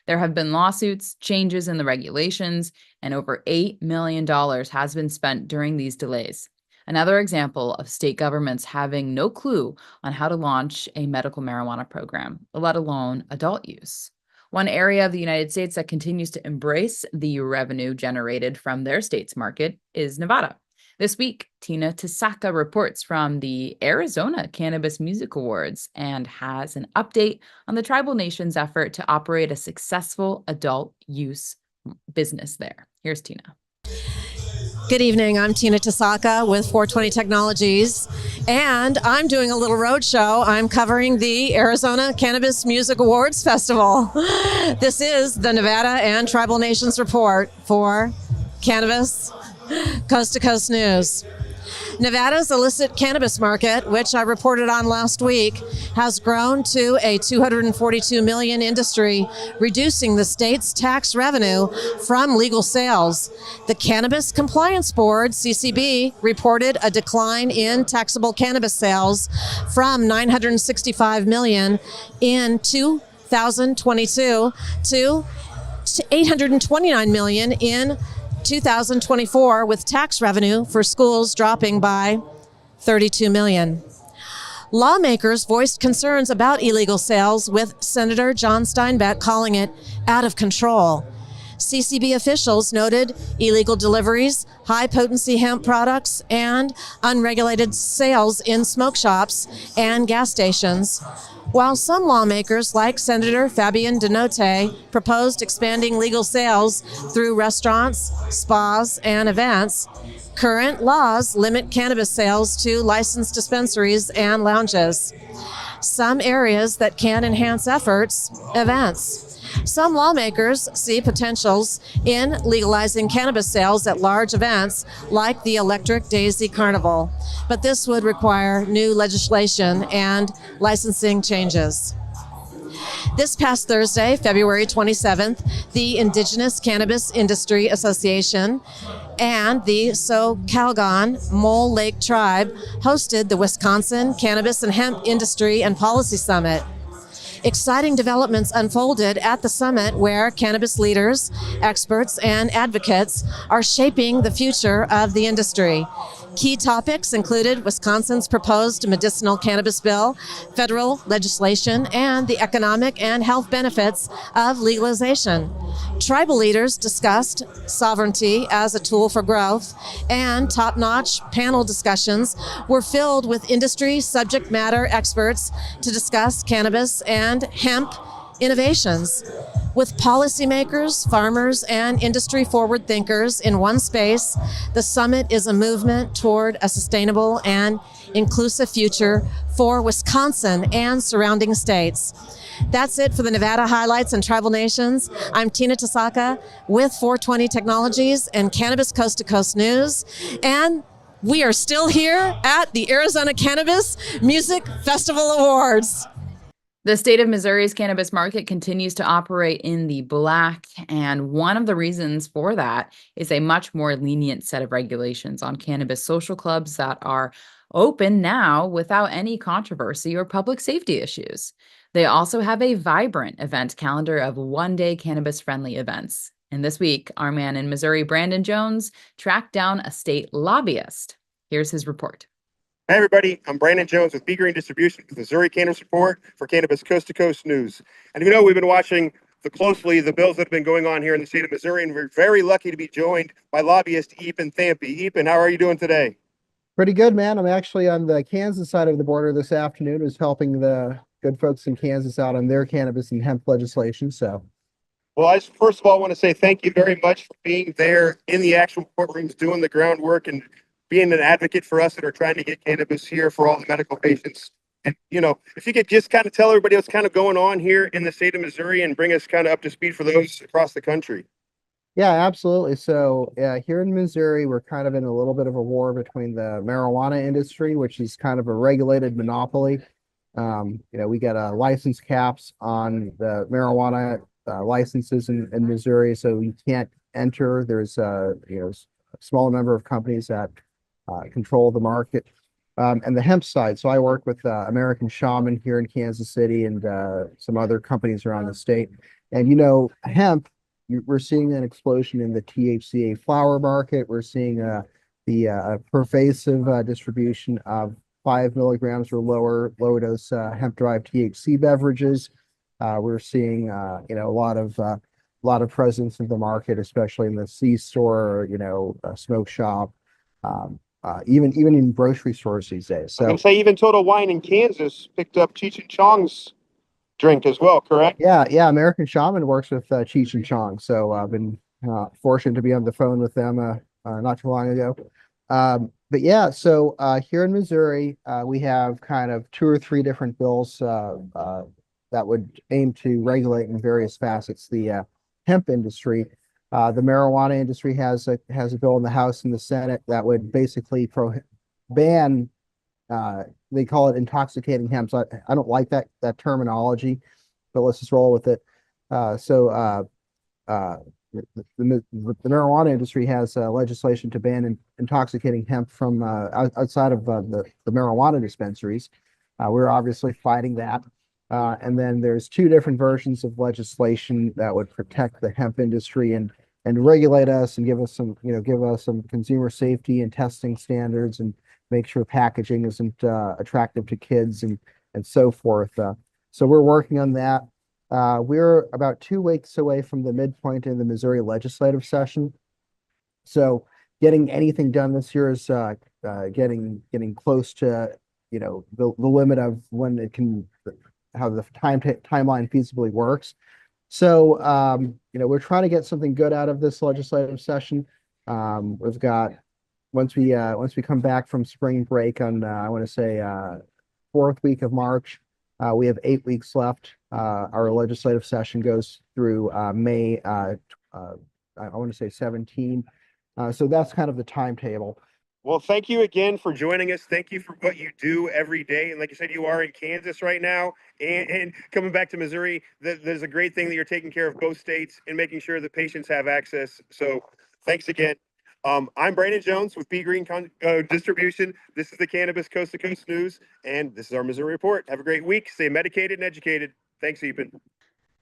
[SPEAKER 2] There have been lawsuits, changes in the regulations, and over $8 million has been spent during these delays. Another example of state governments having no clue on how to launch a medical marijuana program, let alone adult use. One area of the United States that continues to embrace the revenue generated from their state's market is Nevada. This week, Tina Tasaka reports from the Arizona Cannabis Music Awards and has an update on the tribal nation's effort to operate a successful adult use business there. Here's Tina.
[SPEAKER 19] Good evening. I'm Tina Tasaka with 420 Technologies, and I'm doing a little road show. I'm covering the Arizona Cannabis Music Awards Festival. This is the Nevada and Tribal Nations Report for Cannabis Coast to Coast News. Nevada's illicit cannabis market, which I reported on last week, has grown to a $242 million industry, reducing the state's tax revenue from legal sales. The Cannabis Compliance Board, CCB, reported a decline in taxable cannabis sales from $965 million in 2022 to $829 million in 2024, with tax revenue for schools dropping by $32 million. Lawmakers voiced concerns about illegal sales, with Senator John Steinbeck calling it out of control. CCB officials noted illegal deliveries, high-potency hemp products, and unregulated sales in smoke shops and gas stations. While some lawmakers, like Senator Fabian Denote, proposed expanding legal sales through restaurants, spas, and events, current laws limit cannabis sales to licensed dispensaries and lounges. Some areas that can enhance efforts, events. Some lawmakers see potentials in legalizing cannabis sales at large events like the Electric Daisy Carnival, but this would require new legislation and licensing changes. This past Thursday, February 27th, the Indigenous Cannabis Industry Association and the Socalgon Mole Lake Tribe hosted the Wisconsin Cannabis and Hemp Industry and Policy Summit. Exciting developments unfolded at the summit, where cannabis leaders, experts, and advocates are shaping the future of the industry. Key topics included Wisconsin's proposed medicinal cannabis bill, federal legislation, and the economic and health benefits of legalization. Tribal leaders discussed sovereignty as a tool for growth, and top-notch panel discussions were filled with industry subject matter experts to discuss cannabis and hemp innovations. With policymakers, farmers, and industry forward thinkers in one space, the summit is a movement toward a sustainable and inclusive future for Wisconsin and surrounding states. That's it for the Nevada highlights and tribal nations. I'm Tina Tasaka with 420 Technologies and Cannabis Coast to Coast News. And we are still here at the Arizona Cannabis Music Festival Awards.
[SPEAKER 2] The state of Missouri's cannabis market continues to operate in the black, and one of the reasons for that is a much more lenient set of regulations on cannabis social clubs that are open now without any controversy or public safety issues. They also have a vibrant event calendar of one-day cannabis-friendly events. And this week, our man in Missouri, Brandon Jones, tracked down a state lobbyist. Here's his report.
[SPEAKER 20] Hi, everybody. I'm Brandon Jones with B Green Distribution with Missouri Cannabis Report for Cannabis Coast to Coast News. And you know, we've been watching closely the bills that have been going on here in the state of Missouri, and we're very lucky to be joined by lobbyist Ethan Thampy. Ethan, how are you doing today?
[SPEAKER 21] Pretty good, man. I'm actually on the Kansas side of the border this afternoon, is helping the good folks in Kansas out on their cannabis and hemp legislation. So,
[SPEAKER 20] well, I first of all want to say thank you very much for being there in the actual courtrooms, doing the groundwork, and being an advocate for us that are trying to get cannabis here for all the medical patients. And, you know, if you could just kind of tell everybody what's kind of going on here in the state of Missouri and bring us kind of up to speed for those across the country.
[SPEAKER 21] yeah, absolutely. So here in Missouri, we're kind of in a little bit of a war between the marijuana industry, which is kind of a regulated monopoly. We got license caps on the marijuana licenses in Missouri, so you can't enter. There's a small number of companies that control the market. And the hemp side. So I work with American Shaman here in Kansas City and some other companies around the state. And hemp, we're seeing an explosion in the THCA flower market. We're seeing the pervasive distribution of 5 milligrams or low dose hemp-derived THC beverages. We're seeing a lot of presence in the market, especially in the C-store, smoke shop, even in grocery stores these days.
[SPEAKER 20] I
[SPEAKER 21] So
[SPEAKER 20] can say even Total Wine in Kansas picked up Cheech and Chong's drink as well, correct?
[SPEAKER 21] yeah, American Shaman works with Cheech and Chong. So I've been fortunate to be on the phone with them not too long ago. But yeah, so here in Missouri, we have kind of 2 or 3 different bills that would aim to regulate in various facets the hemp industry. The marijuana industry has a bill in the House and the Senate that would basically ban. They call it intoxicating hemp. So I don't like that terminology, but let's just roll with it. The marijuana industry has legislation to ban intoxicating hemp from outside of the marijuana dispensaries. We're obviously fighting that. And then there's 2 different versions of legislation that would protect the hemp industry and regulate us and give us some consumer safety and testing standards and make sure packaging isn't attractive to kids and so forth. So we're working on that. We're about 2 weeks away from the midpoint in the Missouri legislative session. So getting anything done this year is getting close to the limit of when it can, how the timeline feasibly works. So we're trying to get something good out of this legislative session. We've got once we come back from spring break on I want to say 4th week of March, we have 8 weeks left. Our legislative session goes through May. I want to say 17. So that's kind of the timetable.
[SPEAKER 20] Well, thank you again for joining us. Thank you for what you do every day. And like you said, you are in Kansas right now and coming back to Missouri. There's a great thing that you're taking care of both states and making sure that patients have access. So thanks again. I'm Brandon Jones with B Green Distribution. This is the Cannabis Coast to Coast News, and this is our Missouri Report. Have a great week. Stay medicated and educated. Thanks, Ethan.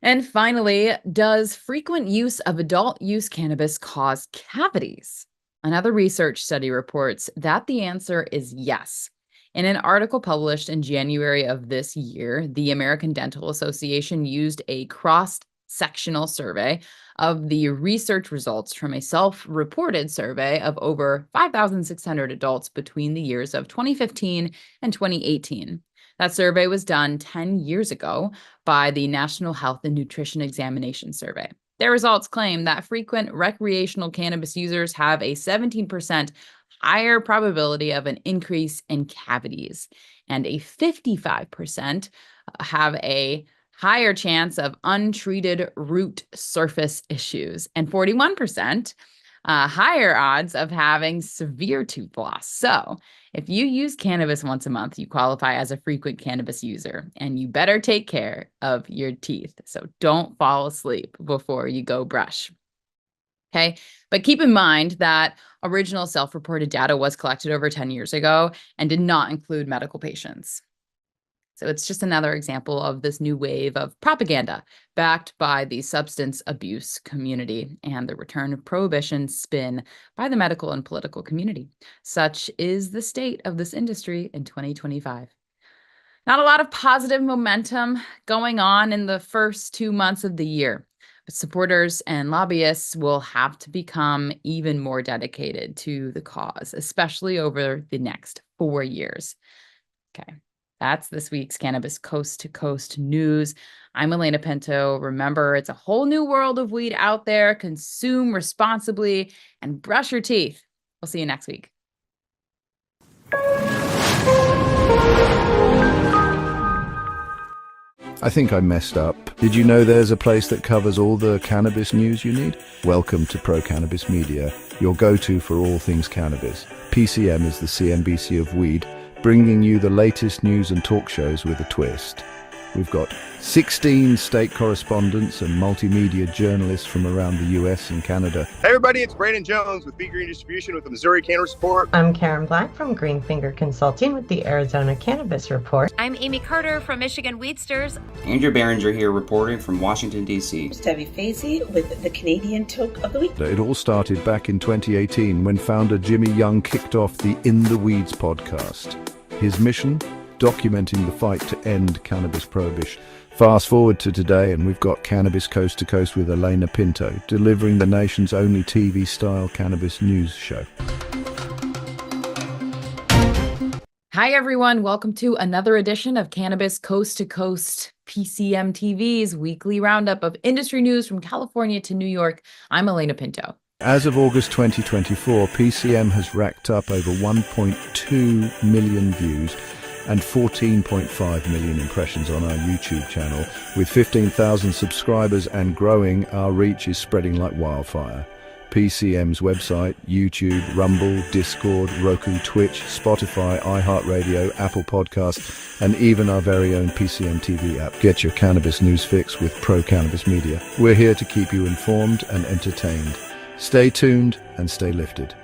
[SPEAKER 2] And finally, does frequent use of adult use cannabis cause cavities? Another research study reports that the answer is yes. In an article published in January of this year, the American Dental Association used a cross-sectional survey of the research results from a self-reported survey of over 5,600 adults between the years of 2015 and 2018. That survey was done 10 years ago by the National Health and Nutrition Examination Survey. Their results claim that frequent recreational cannabis users have a 17% higher probability of an increase in cavities, and a 55% have a higher chance of untreated root surface issues, and 41% higher odds of having severe tooth loss. So if you use cannabis once a month, you qualify as a frequent cannabis user, and you better take care of your teeth. So don't fall asleep before you go brush. Okay, but keep in mind that original self-reported data was collected over 10 years ago and did not include medical patients. So it's just another example of this new wave of propaganda backed by the substance abuse community and the return of prohibition spin by the medical and political community. Such is the state of this industry in 2025. Not a lot of positive momentum going on in the first 2 months of the year, but supporters and lobbyists will have to become even more dedicated to the cause, especially over the next 4 years. Okay. That's this week's Cannabis Coast to Coast News. I'm Elena Pinto. Remember, it's a whole new world of weed out there. Consume responsibly and brush your teeth. We'll see you next week.
[SPEAKER 4] I think I messed up. Did you know there's a place that covers all the cannabis news you need? Welcome to Pro Cannabis Media, your go-to for all things cannabis. PCM is the CNBC of weed, bringing you the latest news and talk shows with a twist. We've got 16 state correspondents and multimedia journalists from around the US and Canada.
[SPEAKER 20] Hey everybody, it's Brandon Jones with Big Green Distribution with the Missouri Cannabis Report.
[SPEAKER 13] I'm Karen Black from Green Finger Consulting with the Arizona Cannabis Report.
[SPEAKER 5] I'm Amy Carter from Michigan Weedsters.
[SPEAKER 22] Andrew Behringer here reporting from Washington, D.C.
[SPEAKER 23] Debbie Facey with the Canadian Toke of the Week.
[SPEAKER 4] It all started back in 2018 when founder Jimmy Young kicked off the In the Weeds podcast. His mission? Documenting the fight to end cannabis prohibition. Fast forward to today and we've got Cannabis Coast to Coast with Elena Pinto, delivering the nation's only TV-style cannabis news show.
[SPEAKER 2] Hi, everyone. Welcome to another edition of Cannabis Coast to Coast, PCM TV's weekly roundup of industry news from California to New York. I'm Elena Pinto.
[SPEAKER 4] As of August 2024, PCM has racked up over 1.2 million views and 14.5 million impressions on our YouTube channel. With 15,000 subscribers and growing, our reach is spreading like wildfire. PCM's website, YouTube, Rumble, Discord, Roku, Twitch, Spotify, iHeartRadio, Apple Podcasts, and even our very own PCM TV app. Get your cannabis news fix with Pro Cannabis Media. We're here to keep you informed and entertained. Stay tuned and stay lifted.